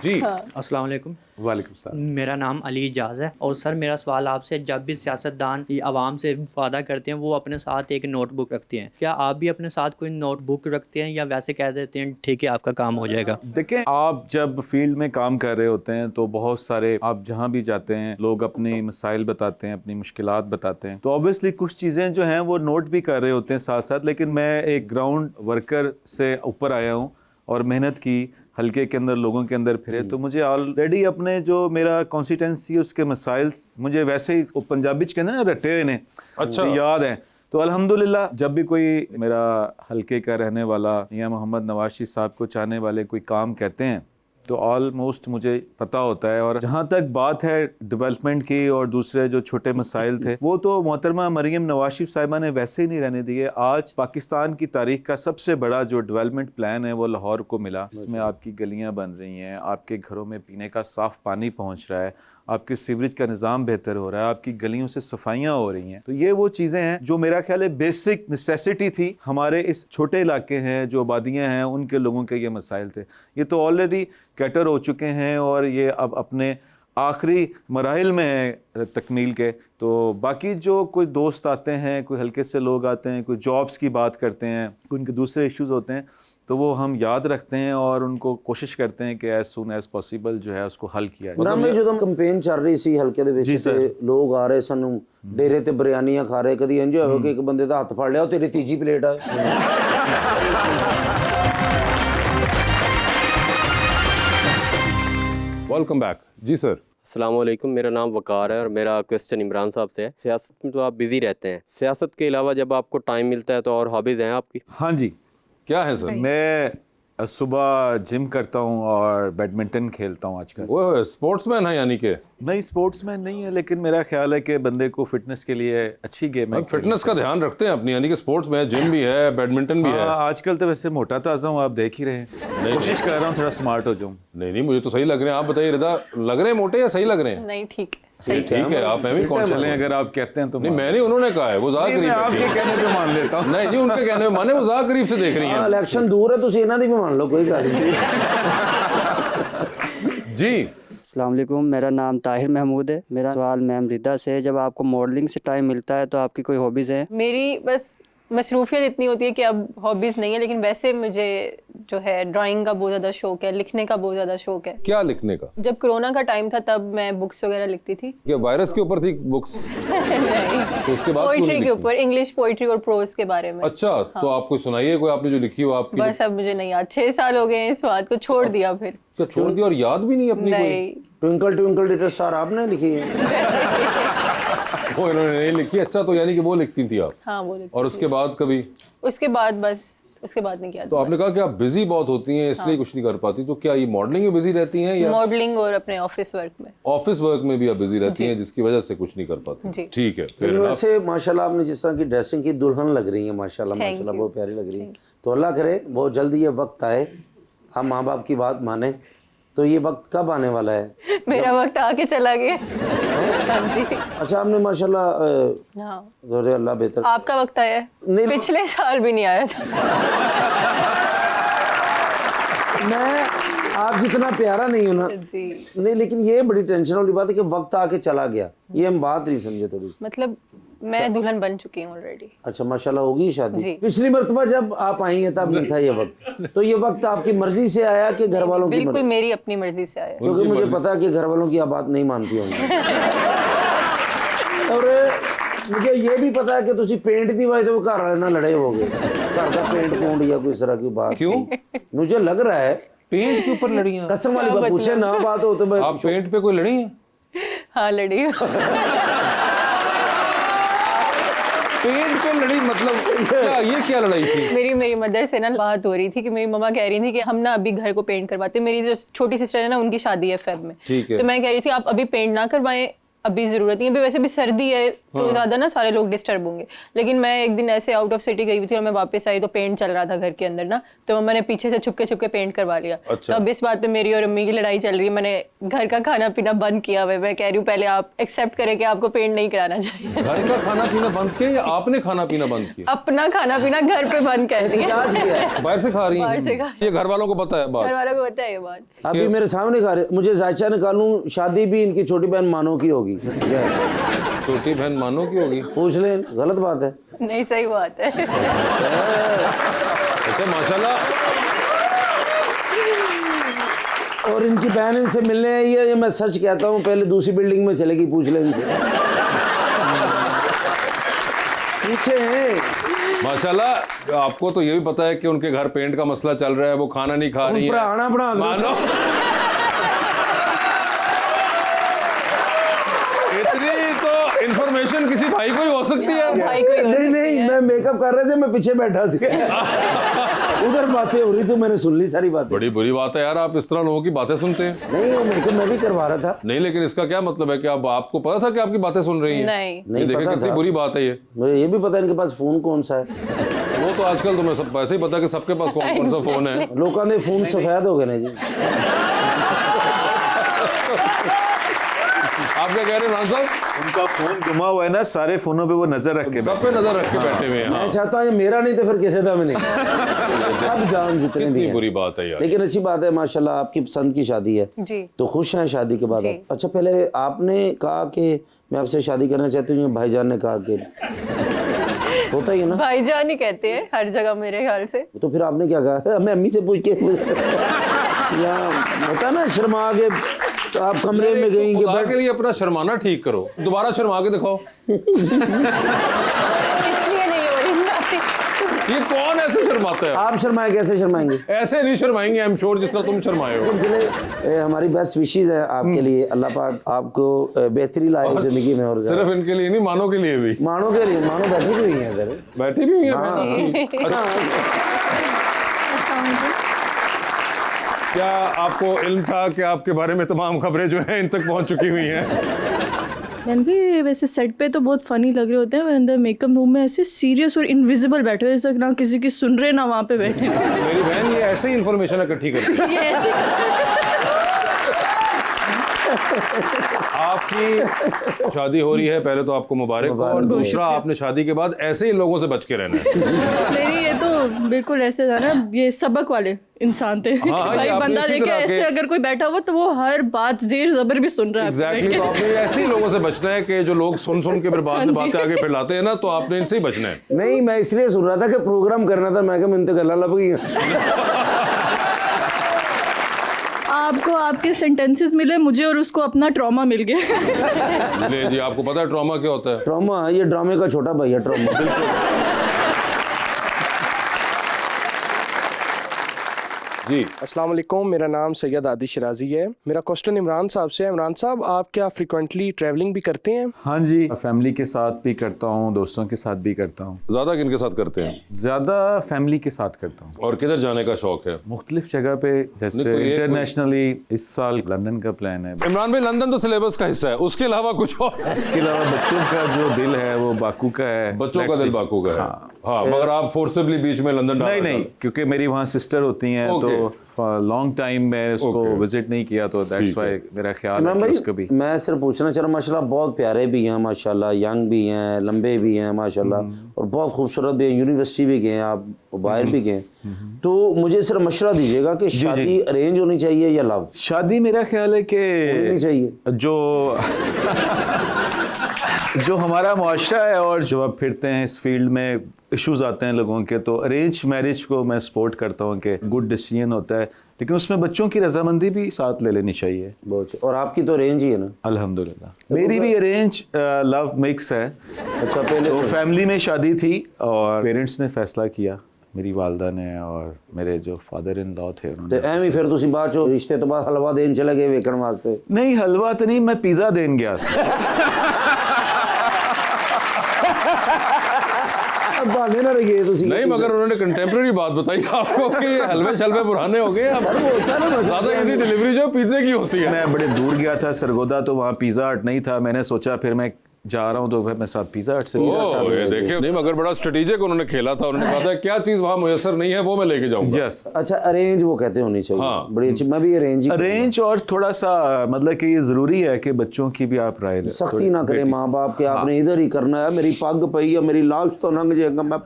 जी। हाँ। अस्सलाम वालेकुम। वालेकुम सलाम। मेरा नाम अली इजाज़ है और सर मेरा सवाल आपसे, जब भी सियासतदान आवाम से वादा करते हैं वो अपने साथ एक नोटबुक रखते हैं, क्या आप भी अपने साथ कोई नोटबुक रखते हैं या वैसे कह देते हैं ठीक है आपका काम हो जाएगा? देखें, आप जब फील्ड में काम कर रहे होते हैं तो बहुत सारे, आप जहाँ भी जाते हैं लोग अपने मसाइल बताते हैं, अपनी मुश्किलात बताते हैं, तो ऑब्वियसली कुछ चीज़ें जो हैं वो नोट भी कर रहे होते हैं साथ साथ। लेकिन मैं एक ग्राउंड वर्कर से ऊपर आया हूँ और मेहनत की, हल्के के अंदर लोगों के अंदर फिरे, तो मुझे ऑलरेडी अपने जो मेरा कॉन्स्टिट्यूंसी उसके मसाइल मुझे वैसे ही, वो पंजाबी च कहते हैं ना, रटे हुए ने, अच्छा, याद है। तो अल्हम्दुलिल्लाह जब भी कोई मेरा हल्के का रहने वाला या मोहम्मद नवाज शरीफ साहब को चाहने वाले कोई काम कहते हैं तो ऑलमोस्ट मुझे पता होता है। और जहाँ तक बात है डेवलपमेंट की और दूसरे जो छोटे मसाइल थे, वो तो मोहतरमा मरीम नवाज शरीफ साहिबा ने वैसे ही नहीं रहने दिए। आज पाकिस्तान की तारीख का सबसे बड़ा जो डेवलपमेंट प्लान है वो लाहौर को मिला, जिसमें आपकी गलियाँ बन रही हैं, आपके घरों में पीने का साफ़ पानी पहुँच रहा है, आपके सीवरेज का निज़ाम बेहतर हो रहा है, आपकी गलियों से सफाइयाँ हो रही हैं। तो ये वो चीज़ें हैं जो मेरा ख्याल है बेसिक नेसेसिटी थी। हमारे इस छोटे इलाके हैं, जो आबादियाँ हैं, उनके लोगों के ये मसाइल थे, ये तो ऑलरेडी कैटर हो चुके हैं और ये अब अपने आखिरी मराहिल में है तकमील के। तो बाकी जो कोई दोस्त आते हैं, कोई हल्के से लोग आते हैं, कोई जॉब्स की बात करते हैं, कोई उनके दूसरे इश्यूज़ होते हैं, तो वो हम याद रखते हैं और उनको कोशिश करते हैं कि एज सून एज पॉसिबल जो है उसको हल किया जाए। ਮੈਂ ਜਦੋਂ ਕੰਪੇਨ ਚੱਲ ਰਹੀ ਸੀ ਹਲਕੇ ਦੇ ਵਿੱਚ ਤੇ ਲੋਕ ਆ ਰਹੇ ਸਾਨੂੰ ਡੇਰੇ ਤੇ ਬਿਰਿਆਨੀਆਂ ਖਾ ਰਹੇ, ਕਦੀ ਇੰਜ ਹੋਵੇ ਕਿ ਇੱਕ ਬੰਦੇ ਦਾ ਹੱਥ ਫੜ ਲਿਆ, ਉਹ ਤੇਰੀ ਤੀਜੀ ਪਲੇਟ ਆ। Welcome back. जी सर। अस्सलाम वालेकुम, मेरा नाम वकार है और मेरा क्वेश्चन इमरान साहब से है। सियासत में तो आप बिज़ी रहते हैं, सियासत के अलावा जब आपको टाइम मिलता है तो और हॉबीज़ हैं आपकी? हाँ जी, क्या है सर? मैं सुबह जिम करता हूँ और बैडमिंटन खेलता हूँ आजकल। वो स्पोर्ट्समैन है यानी कि? नहीं, स्पोर्ट्समैन नहीं है, लेकिन मेरा ख्याल है कि बंदे को फिटनेस के लिए अच्छी गेम है। फिटनेस का ध्यान रखते हैं अपनी, यानी कि स्पोर्ट्स में जिम भी है, बैडमिंटन भी है। आजकल तो वैसे मोटा ताज़ा हूँ, आप देख ही रहे हैं। कोशिश कर रहा हूँ थोड़ा स्मार्ट हो जाऊँ। नहीं, मुझे तो सही लग रहे हैं। आप बताइए रिदा, लग रहे हैं मोटे या सही लग रहे हैं? नहीं, ठीक है, आप मैं भी कौन चलें अगर आप कहते हैं तो। नहीं, मैंने, उन्होंने कहा है, वो ज़्यादा करीब आपके कहने पे मान लेता हूँ। नहीं जी, उनके कहने में माने, वो ज़्यादा करीब से देख रही हैं। इलेक्शन दूर है, ਤੁਸੀਂ ਇਹਨਾਂ ਦੀ ਵੀ ਮੰਨ ਲਓ, ਕੋਈ ਗੱਲ ਨਹੀਂ। जी। अस्सलाम वालेकुम, मेरा नाम ताहिर महमूद है। मेरा सवाल मैम रिदा से है, जब आपको मॉडलिंग से टाइम मिलता है तो आपकी कोई हॉबीज़ हैं? मेरी बस मसरूफियत इतनी होती है कि अब हॉबीज़ नहीं है, लेकिन वैसे मुझे जो है ड्राइंग का बहुत ज़्यादा शौक है, लिखने का बहुत ज़्यादा शौक है। क्या लिखने का? जब कोरोना का टाइम था तब मैं बुक्स वगैरह लिखती थी। क्या वायरस के ऊपर थी बुक्स? नहीं, तो उसके बाद क्यों पोइट्री नहीं के लिखती? ऊपर, इंग्लिश पोइट्री और प्रोज के बारे में। अच्छा, तो आपको सुनाइए कोई, आपने जो लिखी हो आपकी। बस अब मुझे नहीं याद, 6 साल हो गए हैं इस बात को, छोड़ दिया फिर। क्या छोड़ दिया और याद भी नहीं अपनी कोई? नहीं, ट्विंकल ट्विंकल लिटिल स्टार आपने लिखी है? वो इन्होंने नहीं लिखी। अच्छा, तो यानी कि वो लिखती थी आप? हाँ वो लिखती और उसके बाद कभी? उसके बाद बस, उसके बाद नहीं किया। तो आपने कहा कि आप बिजी बहुत होती हैं इसलिए कुछ नहीं कर पाती, तो क्या ये मॉडलिंग में बिजी रहती हैं या मॉडलिंग और अपने ऑफिस वर्क में? ऑफिस वर्क में भी आप बिजी रहती हैं जिसकी वजह से कुछ नहीं कर पाती? जी। ठीक है। लेकिन फिर वैसे माशाल्लाह आपने जिस तरह की ड्रेसिंग की, दुल्हन लग रही है माशाल्लाह, Thank माशाल्लाह you. बहुत प्यारी लग रही है। तो अल्लाह करे बहुत जल्दी ये वक्त आए, हम माँ बाप की बात माने। तो ये वक्त कब आने वाला है? मेरा वक्त आके चला गया। हाँ जी। अच्छा, आपने माशाल्लाह हाँ, अरे अल्लाह बेहतर। आपका वक्त आया है? नहीं, पिछले साल भी नहीं आया था। मैं आप जितना प्यारा नहीं हूं ना जी, नहीं, लेकिन ये बड़ी टेंशन वाली बात है कि वक्त आके चला गया, ये हम बात नहीं समझे थोड़ी। मतलब मैं दुल्हन बन चुकी हूँ ऑलरेडी। अच्छा, माशाल्लाह होगी शादी? जी। पिछली मर्तबा जब आप आई हैं तब नहीं था ये वक्त, तो ये वक्त आपकी मर्जी से आया कि घर वालों की बिल्कुल मर्जी? मेरी अपनी मर्जी से आया। क्योंकि मुझे पता है कि घर वालों की आप बात नहीं मानती होंगी। और मुझे ये भी पता है कि तुसी पेंट दी वजह तो घर वाले ना लड़े होगे, घर का पेंट पूंट या कोई इस तरह की बात। क्यों? मुझे लग रहा है पेंट के ऊपर लड़ी हैं? कसम वाली बात पूछे ना बात हो तो मैं आप पेंट पे कोई लड़ी हैं? हाँ लड़ी हूँ। पेंट पे लड़ी मतलब क्या, ये क्या लड़ाई थी? मेरी मदर से ना बात हो रही थी कि मेरी मम्मा कह रही थी कि हम ना अभी घर को पेंट करवाते हैं। मेरी जो छोटी सिस्टर है ना, उनकी शादी है फेब में। ठीक है। तो मैं कह रही थी आप अभी पेंट ना करवाएं, अभी जरूरत नहीं है, अभी वैसे भी सर्दी है, तो ज्यादा ना सारे लोग डिस्टर्ब होंगे। लेकिन मैं एक दिन ऐसे आउट ऑफ सिटी गई हुई थी और मैं वापस आई तो पेंट चल रहा था घर के अंदर ना, तो मम्मा ने पीछे से छुपके छुपके पेंट करवा लिया। तो अब इस बात पे मेरी और अम्मी की लड़ाई चल रही है। मैंने घर का खाना पीना बंद किया हुआ है। मैं कह रही हूँ पहले आप एक्सेप्ट करें कि आपको पेंट नहीं कराना चाहिए। घर का खाना पीना बंद किया या आपने खाना पीना बंद किया? अपना खाना पीना घर पे बंद कर दिया। बाहर से खा रही बाहर से हैं? खा ये घर वालों को पता है घर बात? वालों को पता है ये बात। अभी मेरे सामने खा रहे, मुझे जायचा निकालूं, शादी भी इनकी छोटी बहन मानो की होगी। छोटी बहन मानो की होगी? पूछ लें, गलत बात है। नहीं सही बात है। अच्छा माशाल्लाह। और इनकी बहन इनसे मिलने आई है, ये मैं सच कहता हूँ, पहले दूसरी बिल्डिंग में चलेगी, पूछ लें इनसे। पीछे हैं माशाल्लाह। आपको तो ये भी पता है कि उनके घर पेंट का मसला चल रहा है, वो खाना नहीं खा रही है। आना बना दो। मानो इतनी तो इंफॉर्मेशन किसी भाई को ही हो सकती है। भाई कोई और नहीं मैं मेकअप कर रहे थे, मैं पीछे बैठा सी उधर बातें हो रही थी, मैंने सुन ली सारी बातें। बड़ी बुरी बात है यार, आप इस तरह लोगों की बातें सुनते हैं। नहीं वो मेकअप मैं भी करवा रहा था। नहीं लेकिन इसका क्या मतलब है कि आप आपको पता था कि आपकी बातें सुन रही हैं? नहीं देखें पता कितनी था। बुरी बात है ये। मुझे ये भी पता है इनके पास फोन कौन सा है। वो तो आजकल तुम्हें सब वैसे ही पता है कि सबके पास कौन कौन सा फोन है। लोगों ने फोन सफेद हो गए ना जी। आप क्या कह रहे हैं राम साहब? उनका फोन गुमा हुआ है ना, सारे फोनों पे वो नजर रख के सब पे नजर रख के बैठे हुए हैं। हाँ। मैं चाहता हूँ मेरा नहीं तो फिर किसी का भी नहीं। सब जान जितने भी कितनी हैं। बुरी बात है यार। लेकिन अच्छी बात है माशाल्लाह, आपकी पसंद की शादी है जी। तो खुश हैं शादी के बाद जी। आप? अच्छा पहले आपने कहा कि मैं आपसे शादी करना चाहती हूँ, भाईजान ने कहा कि होता ही है ना, भाईजान ही कहते हैं हर जगह मेरे ख्याल से। तो फिर आपने क्या कहा? मैं अम्मी से पूछ के या होता ना शर्मा के तो आप कमरे में गई कि खुदा के लिए अपना शर्माना ठीक करो, दोबारा शर्मा के दिखाओ। इसलिए नहीं हो रही शादी। ये कौन ऐसे शर्माता है? आप शर्माए, कैसे शर्माएंगे? ऐसे नहीं शर्माएंगे, आई एम श्योर, जिस तरह तुम शर्माए हो। चले हमारी बेस्ट विशेज है आपके लिए, अल्लाह पाक आपको बेहतरी लाए जिंदगी में। और सिर्फ इनके लिए नहीं, मानो के लिए भी। मानो के लिए, मानो बैठी भी हुई है इधर। बैठी भी हुई है बहन आपकी। क्या आपको इल्म था कि आपके बारे में तमाम खबरें जो हैं इन तक पहुंच चुकी हुई हैं? मैंने भी वैसे सेट पे तो बहुत फनी लग रहे होते हैं, अंदर मेकअप रूम में ऐसे सीरियस और इनविजिबल बैठे हुए, जैसे ना किसी की सुन रहे ना वहाँ पे बैठे। मेरी बहन ये ऐसे ही इंफॉर्मेशन इकट्ठी करती है। ये ऐसे आपकी शादी हो रही है, पहले तो आपको मुबारक हो, और दूसरा आपने शादी के बाद ऐसे ही लोगों से बच के रहना है। नहीं, ये तो बिल्कुल ऐसे था ना, ये सबक वाले इंसान थे। हाँ, भाई ये आपने बंदा इसी देखे तरह ऐसे के- अगर कोई बैठा हुआ तो वो हर बात जेर जबर भी सुन रहा है। एग्जैक्टली, तो आपने ऐसे ही लोगों से बचना है कि जो लोग सुन सुन के फिर बाद में हाँ जी। बातें आगे फैलाते हैं ना, तो आपने इनसे ही बचना है। नहीं मैं इसलिए सुन रहा था कि प्रोग्राम करना था, मैं क्या मिलते गला लग गई। आपको आपके सेंटेंसेस मिले, मुझे और उसको अपना ट्रॉमा मिल गया। ले जी, आपको पता है ट्रॉमा क्या होता है? ट्रॉमा, ये ड्रामे का छोटा भाई है ट्रॉमा। जी अस्सलाम वालेकुम, मेरा नाम सैयद आदि शिराजी है। मेरा क्वेश्चन इमरान साहब से है। इमरान साहब, आप क्या फ्रिक्वेंटली ट्रैवलिंग भी करते हैं? हाँ जी, फैमिली के साथ भी करता हूँ, दोस्तों के साथ भी करता हूँ। ज्यादा किन के साथ करते हैं? ज़्यादा फैमिली के साथ करता हूँ। और किधर जाने का शौक है? मुख्तलिफ जगह पे, जैसे कोई एक- इंटरनेशनली इस साल लंदन का प्लान है। इमरान भाई, लंदन तो सिलेबस का हिस्सा है, उसके अलावा कुछ और? इसके अलावा बच्चों का जो दिल है वो बाकू का है। बच्चों का Let's दिल see। बाकू का है। हाँ। हाँ, मगर आप फोर्सिबली बीच में लंदन नहीं नहीं, क्योंकि मेरी वहाँ सिस्टर होती हैं, तो लॉन्ग टाइम मैं उसको Okay. विजिट नहीं किया, तो दैट्स ठीक व्हाई है। मेरा ख्याल इमरान है कि भाई, उसको भी। मैं सिर्फ पूछना चाह रहा हूँ, माशाल्लाह बहुत प्यारे भी हैं माशाल्लाह, यंग भी हैं, लंबे भी हैं माशाल्लाह, और बहुत खूबसूरत भी हैं, यूनिवर्सिटी भी गए हैं आप, बाहर भी गए। तो मुझे सिर्फ मशवरा दीजिएगा कि शादी अरेंज होनी चाहिए या लव? शादी मेरा ख्याल है होनी कि चाहिए। जो हमारा मुआशरा है, और जब आप फिरते हैं इस फील्ड में इश्यूज आते हैं लोगों के, तो अरेंज मैरिज को मैं सपोर्ट करता हूँ कि गुड डिसीजन होता है, लेकिन उसमें बच्चों की रजामंदी भी साथ ले लेनी चाहिए। बहुत। और आपकी तो अरेंज ही है ना? अल्हम्दुलिल्लाह मेरी भी अरेंज लव मिक्स है। अच्छा, पहले तो फैमिली में शादी थी और पेरेंट्स ने फैसला किया, मेरी वालदा ने और मेरे जो फादर इन लॉ थे तो उन्होंने। एवं ही फिर तुसी बाद चो रिश्ते तो बाद हलवा देन चले गए वेखण वास्ते? नहीं, हलवा तो नहीं, मैं पिज़्ज़ा देन गया बहाने ना रहिए तुसी। नहीं, मगर उन्होंने कंटेम्प्रेरी बात बताई आपको कि हलवे शलवे पुराने हो गए अब। सर वो होता है ना, बस ज्यादा इजी डिलीवरी जो पिज्जे की होती है। मैं बड़े दूर गया था, सरगोदा, तो वहाँ पिज़्ज़ा हट नहीं था। मैंने सोचा फिर मैं जा रहा हूँ तो फिर मैं साथ पिज़्ज़ा हट से ओह, ये देखिए नहीं मगर बड़ा स्ट्रेटेजिक उन्होंने खेला था। उन्होंने कहा था क्या चीज वहां मुयसर नहीं है वो मैं लेके जाऊंगा। यस अच्छा अरेंज वो कहते होनी चाहिए। हाँ। बड़ी अच्छी, मैं भी अरेंज ही अरेंज, और थोड़ा सा मतलब कि ये ज़रूरी है कि बच्चों की भी आप राय दें। सख्ती ना करें माँ बाप के, आपने इधर ही करना है, मेरी पग पई है, मेरी लाश तो लंघ जाएगा, मैं